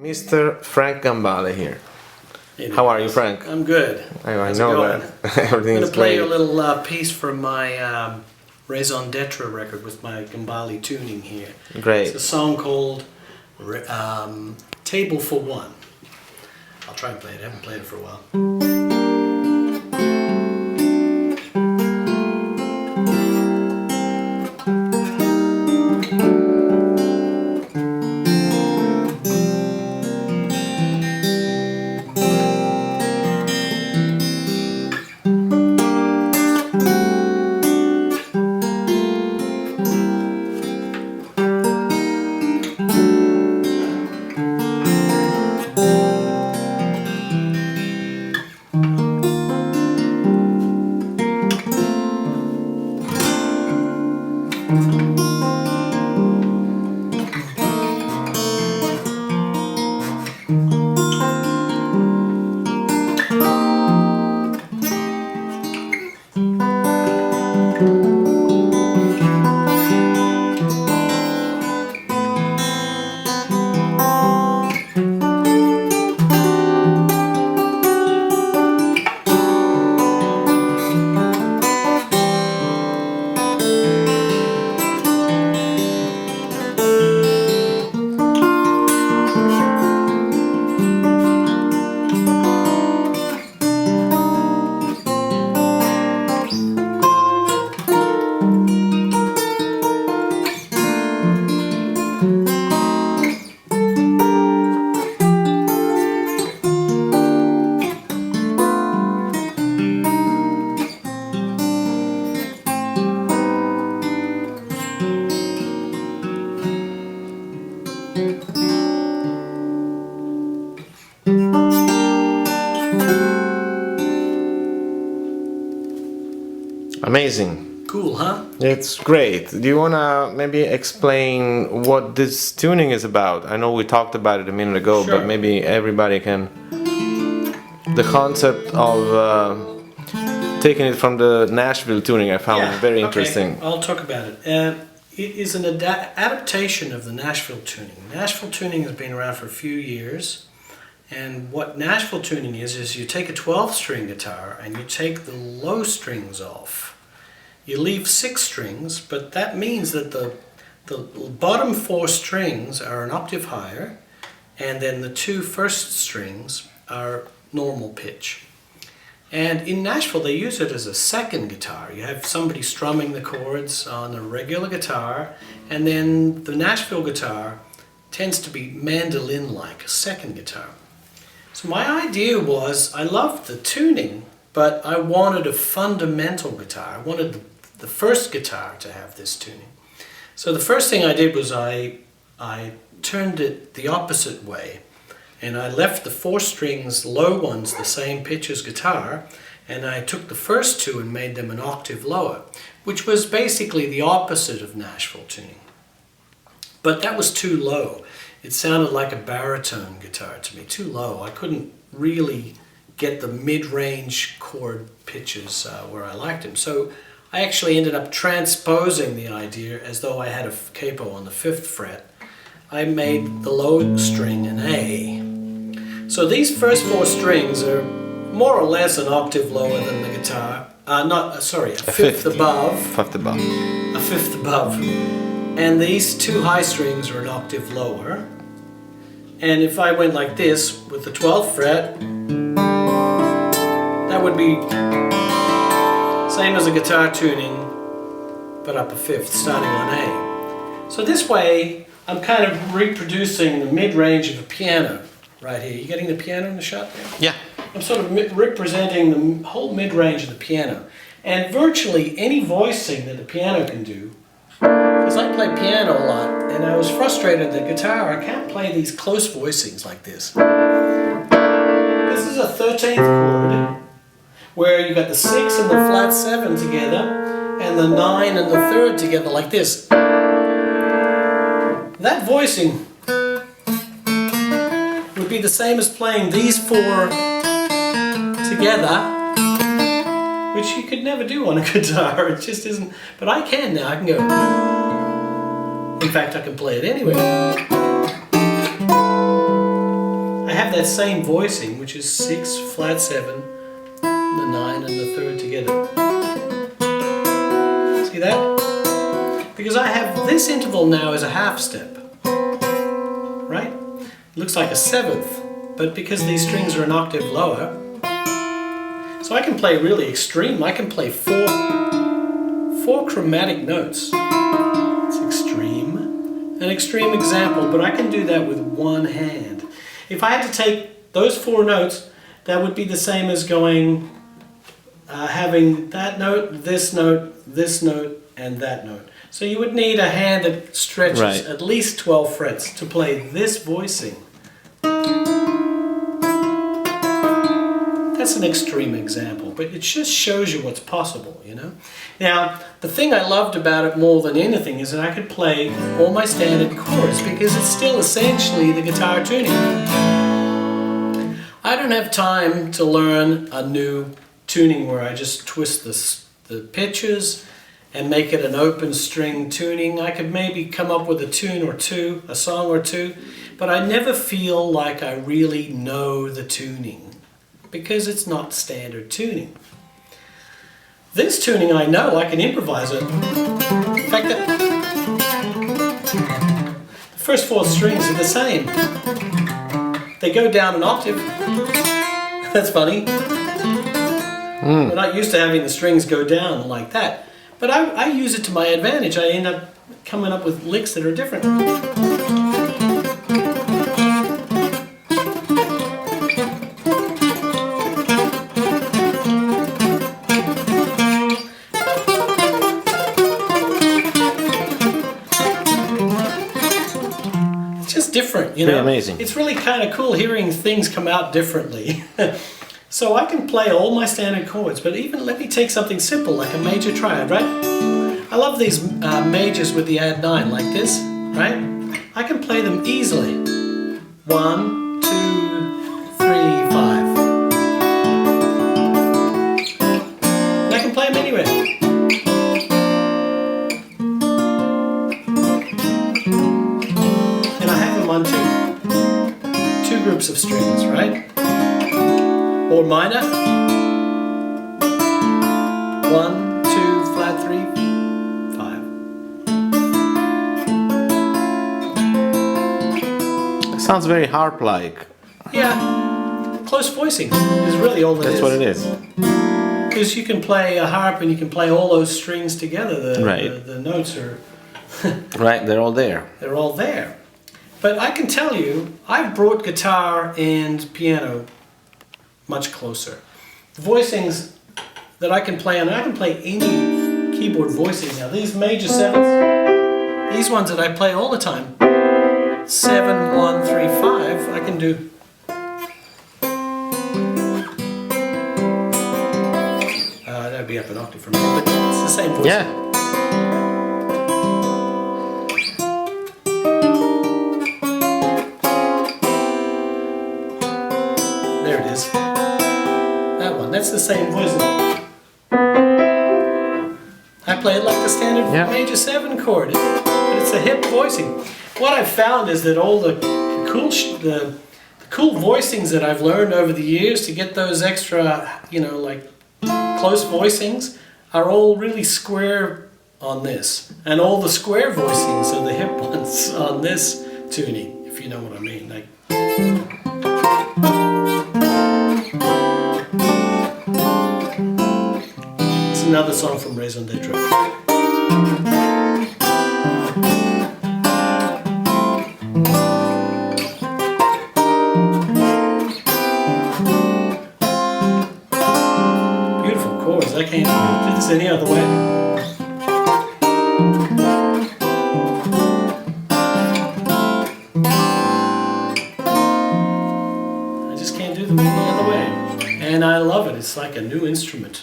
Mr. Frank Gambale here. It How are you, is. Frank? I'm good. I How's know it going? that. Everything I'm is going to play great. you a little piece from my Raison d'etre record with my Gambale tuning here. Great. It's a song called Table for One. I'll try and play it. I haven't played it for a while. Amazing. Cool, huh? It's great. Do you want to maybe explain what this tuning is about? I know we talked about it a minute ago, Sure. but maybe everybody can... The concept of taking it from the Nashville tuning I found very interesting. Okay. I'll talk about it. It is an adaptation of the Nashville tuning. Nashville tuning has been around for a few years. And what Nashville tuning is you take a 12-string guitar and you take the low strings off. You leave 6 strings, but that means that the bottom 4 strings are an octave higher, and then the 2 first strings are normal pitch. And in Nashville they use it as a second guitar. You have somebody strumming the chords on a regular guitar, and then the Nashville guitar tends to be mandolin-like, a second guitar. So my idea was, I loved the tuning, but I wanted a fundamental guitar. I wanted the first guitar to have this tuning. So the first thing I did was I turned it the opposite way. And I left the 4 strings, low ones, the same pitch as guitar, and I took the first 2 and made them an octave lower, which was basically the opposite of Nashville tuning. But that was too low. It sounded like a baritone guitar to me, too low. I couldn't really get the mid-range chord pitches where I liked them. So I actually ended up transposing the idea as though I had a capo on the 5th fret. I made the low string an A. So these first 4 strings are more or less an octave lower than the guitar. A fifth above. Fifth above. A fifth above. And these 2 high strings are an octave lower. And if I went like this with the 12th fret, that would be same as a guitar tuning, but up a fifth, starting on A. So this way, I'm kind of reproducing the mid-range of a piano right here. You getting the piano in the shot there? Yeah. I'm sort of representing the whole mid-range of the piano. And virtually any voicing that the piano can do, because I play piano a lot, and I was frustrated that guitar, I can't play these close voicings like this. This is a 13th chord, where you got the 6 and the flat 7 together, and the 9 and the 3rd together like this. That voicing would be the same as playing these 4 together, which you could never do on a guitar. It just isn't. But I can now. I can go. In fact, I can play it anyway. have that same voicing, which is 6, flat 7, the 9 and the 3rd together. See that? Because I have this interval now as a half step, right? It looks like a 7th, but because these strings are an octave lower, so I can play really extreme. I can play four chromatic notes. It's extreme. An extreme example, but I can do that with one hand. If I had to take those 4 notes, that would be the same as going, having that note, this note, and that note. So you would need a hand that stretches at least 12 frets to play this voicing. That's an extreme example, but it just shows you what's possible, you know? Now, the thing I loved about it more than anything is that I could play all my standard chords because it's still essentially the guitar tuning. I don't have time to learn a new tuning where I just twist the pitches and make it an open string tuning. I could maybe come up with a tune or two, a song or two, but I never feel like I really know the tuning because it's not standard tuning. This tuning I know, I can improvise it. In fact, the first 4 strings are the same. They go down an octave. That's funny. We're not used to having the strings go down like that. But I use it to my advantage. I end up coming up with licks that are different. It's just different, you know? Pretty amazing. It's really kind of cool hearing things come out differently. So I can play all my standard chords, but even let me take something simple like a major triad, right? I love these majors with the add 9 like this, right? I can play them easily. 1, 2, 3, 5. And I can play them anywhere. And I have them on two groups of strings, right? Or minor. 1, 2, flat 3, 5. It sounds very harp-like. Yeah, close voicing is really all it is. That's what it is. Because you can play a harp and you can play all those strings together. The notes are... Right, they're all there. They're all there. But I can tell you, I've brought guitar and piano much closer. The voicings that I can play, and I can play any keyboard voicing now. These major 7s, these ones that I play all the time, 7, 1, 3, 5, I can do. That'd be up an octave for me, but it's the same voicing. Yeah. There it is. That one, that's the same voicing. I play it like the standard major 7 chord, but it's a hip voicing. What I've found is that all the cool voicings that I've learned over the years to get those extra, you know, like close voicings are all really square on this. And all the square voicings are the hip ones on this tuning, if you know what I mean. Like, it's another song from Raison d'Être. Beautiful chords. I can't do this any other way. And I love it. It's like a new instrument.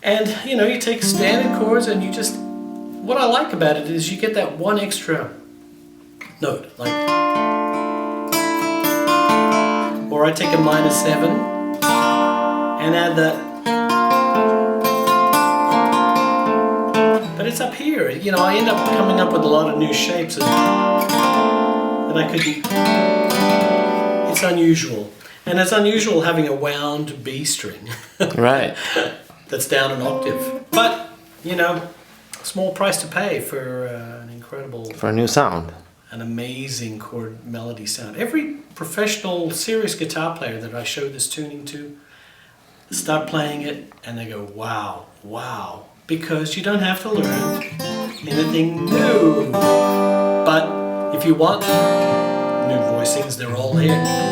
And you know, you take standard chords and you just, what I like about it is you get that one extra note, like, or I take a minor 7 and add that, but it's up here. You know, I end up coming up with a lot of new shapes that I couldn't. It's it's unusual. And it's unusual having a wound B string Right. that's down an octave. But, you know, small price to pay for an incredible, For a new sound. an amazing chord melody sound. Every professional, serious guitar player that I show this tuning to start playing it and they go, wow, wow. Because you don't have to learn anything new. But if you want new voicings, they're all here.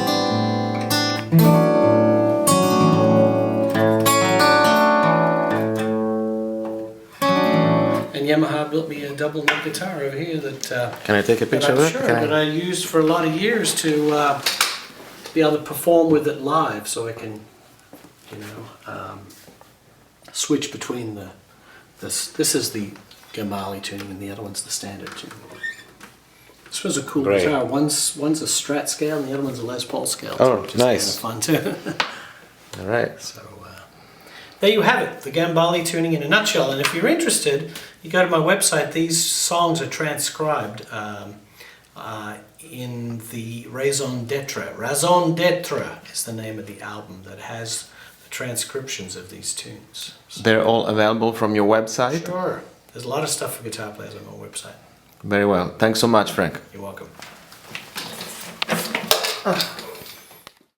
And Yamaha built me a double neck guitar over here that Can I take a picture of it? sure, Can I- that I used for a lot of years to be able to perform with it live, so I can, you know, switch between the this is the Gambale tuning and the other one's the standard tuning. This was a cool Great. guitar. One's a Strat scale and the other one's a Les Paul scale. Oh, which is nice. kind of fun too. All right. So there you have it, the Gambale tuning in a nutshell. And if you're interested, you go to my website. These songs are transcribed in the Raison d'etre. Raison d'etre is the name of the album that has the transcriptions of these tunes. So, They're all available from your website? sure, there's a lot of stuff for guitar players on my website. Very well. Thanks so much, Frank. You're welcome.